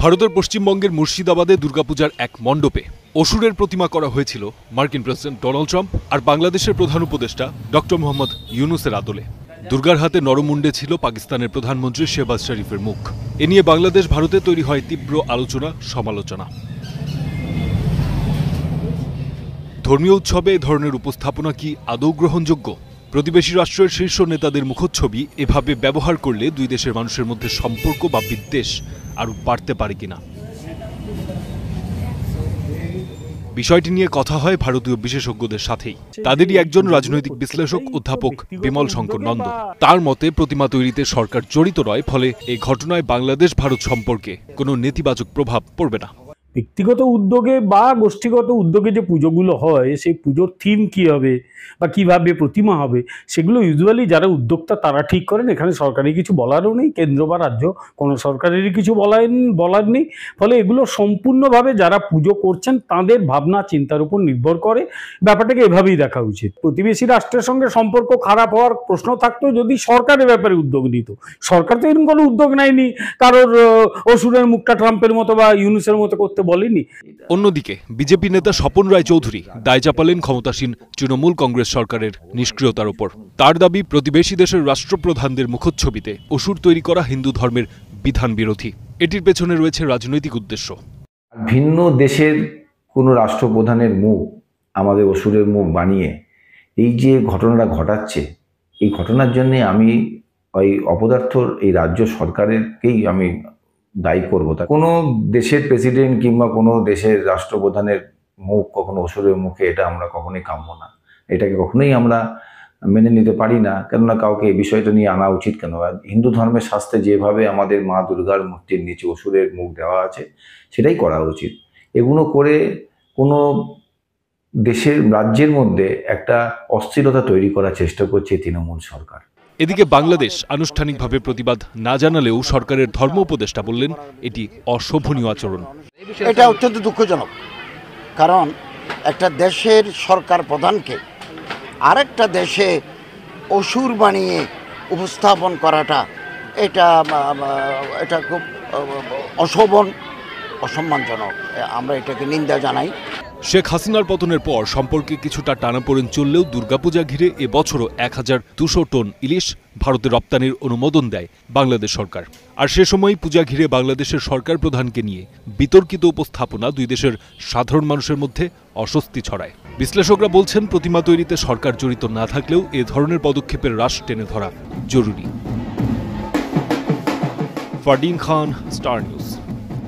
ভারতের পশ্চিমবঙ্গের মুর্শিদাবাদে দুর্গাপূজার এক মণ্ডপে অসুরের প্রতিমা করা হয়েছিল মার্কিন প্রেসিডেন্ট ডোনাল্ড ট্রাম্প আর বাংলাদেশের প্রধান উপদেষ্টা ডক্টর মোহাম্মদ ইউনুসের আদলে। দুর্গার হাতে নরমুণ্ডে ছিল পাকিস্তানের প্রধানমন্ত্রী শেহবাজ শরীফের মুখ। এ নিয়ে বাংলাদেশ ভারতে তৈরি হয় তীব্র আলোচনা সমালোচনা। ধর্মীয় উৎসবে এ ধরনের উপস্থাপনা কি আদৌ গ্রহণযোগ্য? প্রতিবেশী রাষ্ট্রের শীর্ষ নেতাদের মুখচ্ছবি এভাবে ব্যবহার করলে দুই দেশের মানুষের মধ্যে সম্পর্ক বা বিদ্বেষ আরও বাড়তে পারে কিনা? বিষয়টি নিয়ে কথা হয় ভারতীয় বিশেষজ্ঞদের সাথেই। তাদেরই একজন রাজনৈতিক বিশ্লেষক অধ্যাপক বিমল শঙ্কর নন্দ। তার মতে প্রতিমা তৈরিতে সরকার জড়িত নয়, ফলে এই ঘটনায় বাংলাদেশ ভারত সম্পর্কে কোনো নেতিবাচক প্রভাব পড়বে না। ব্যক্তিগত উদ্যোগে বা গোষ্ঠীগত উদ্যোগে যে পুজোগুলো হয়, সেই পুজোর থিম কী হবে বা কীভাবে প্রতিমা হবে, সেগুলো ইউজুয়ালি যারা উদ্যোক্তা তারা ঠিক করেন। এখানে সরকারি কিছু বলারও নেই, কেন্দ্র বা রাজ্য কোনো সরকারেরই কিছু বলার নেই। ফলে এগুলো সম্পূর্ণভাবে যারা পুজো করছেন তাদের ভাবনা চিন্তার উপর নির্ভর করে। ব্যাপারটাকে এভাবেই দেখা উচিত। প্রতিবেশী রাষ্ট্রের সঙ্গে সম্পর্ক খারাপ হওয়ার প্রশ্ন থাকতো যদি সরকারের ব্যাপারে উদ্যোগ নিত। সরকার তো এরকম কোনো উদ্যোগ নেয়নি কারোর অসুরের মুখটা ট্রাম্পের মতো বা ইউনুসের মতো করতে বলেনি। অন্যদিকে বিজেপি নেতা স্বপন রায় চৌধুরী দায় চাপালেন ক্ষমতাসীন তৃণমূল কংগ্রেস সরকারের নিষ্ক্রিয়তার উপর। তার দাবি, প্রতিবেশী দেশের রাষ্ট্রপ্রধানদের মুখচ্ছবিতে অসুর তৈরি করা হিন্দু ধর্মের বিধান বিরোধী। এটির পেছনে রয়েছে রাজনৈতিক উদ্দেশ্য। ভিন্ন দেশের কোনো রাষ্ট্রপ্রধানের মুখ আমাদের অসুরের মুখ বানিয়ে এই যে ঘটনাটা ঘটাচ্ছে, এই ঘটনার জন্যে আমি ওই অপদার্থর এই রাজ্য সরকারেরকেই আমি দায়ী করবো। তা কোনো দেশের প্রেসিডেন্ট কিংবা কোনো দেশের রাষ্ট্রপ্রধানের মুখ কখনো অসুরের মুখে, এটা আমরা কখনোই কাম্য না। এটাকে কখনোই আমরা মেনে নিতে পারি না। কেননা কাউকে এই বিষয়টা নিয়ে আনা উচিত কেন? হিন্দু ধর্মের শাস্ত্রে যেভাবে আমাদের মা দুর্গার মূর্তির নিচে অসুরের মুখ দেওয়া আছে, সেটাই করা উচিত। এগুলো করে কোনো দেশের রাজ্যের মধ্যে একটা অস্থিরতা তৈরি করার চেষ্টা করছে তৃণমূল সরকার। এদিকে বাংলাদেশ আনুষ্ঠানিকভাবে প্রতিবাদ না জানালেও সরকারের ধর্ম উপদেষ্টা বললেন এটি অশোভনীয় আচরণ। এটা অত্যন্ত দুঃখজনক, কারণ একটা দেশের সরকার প্রধানকে আরেকটা দেশে অসুর বানিয়ে উপস্থাপন করাটা এটা খুব অসম্মানজনক। আমরা এটাকে নিন্দা জানাই। শেখ হাসিনার পতনের পর সম্পর্কে কিছুটা টানাপোড়েন চললেও দুর্গাপূজা ঘিরে এবছরও 1200 টন ইলিশ ভারতে রপ্তানির অনুমোদন দেয় বাংলাদেশ সরকার। আর সে সময় পূজা ঘিরে বাংলাদেশের সরকার প্রধানকে নিয়ে বিতর্কিত উপস্থাপনা দুই দেশের সাধারণ মানুষের মধ্যে অস্বস্তি ছড়ায়। বিশ্লেষকরা বলছেন, প্রতিমা তৈরিতে সরকার জড়িত না থাকলেও এ ধরনের পদক্ষেপের রাশ টেনে ধরা জরুরি। ফারদিন খান, স্টার নিউজ।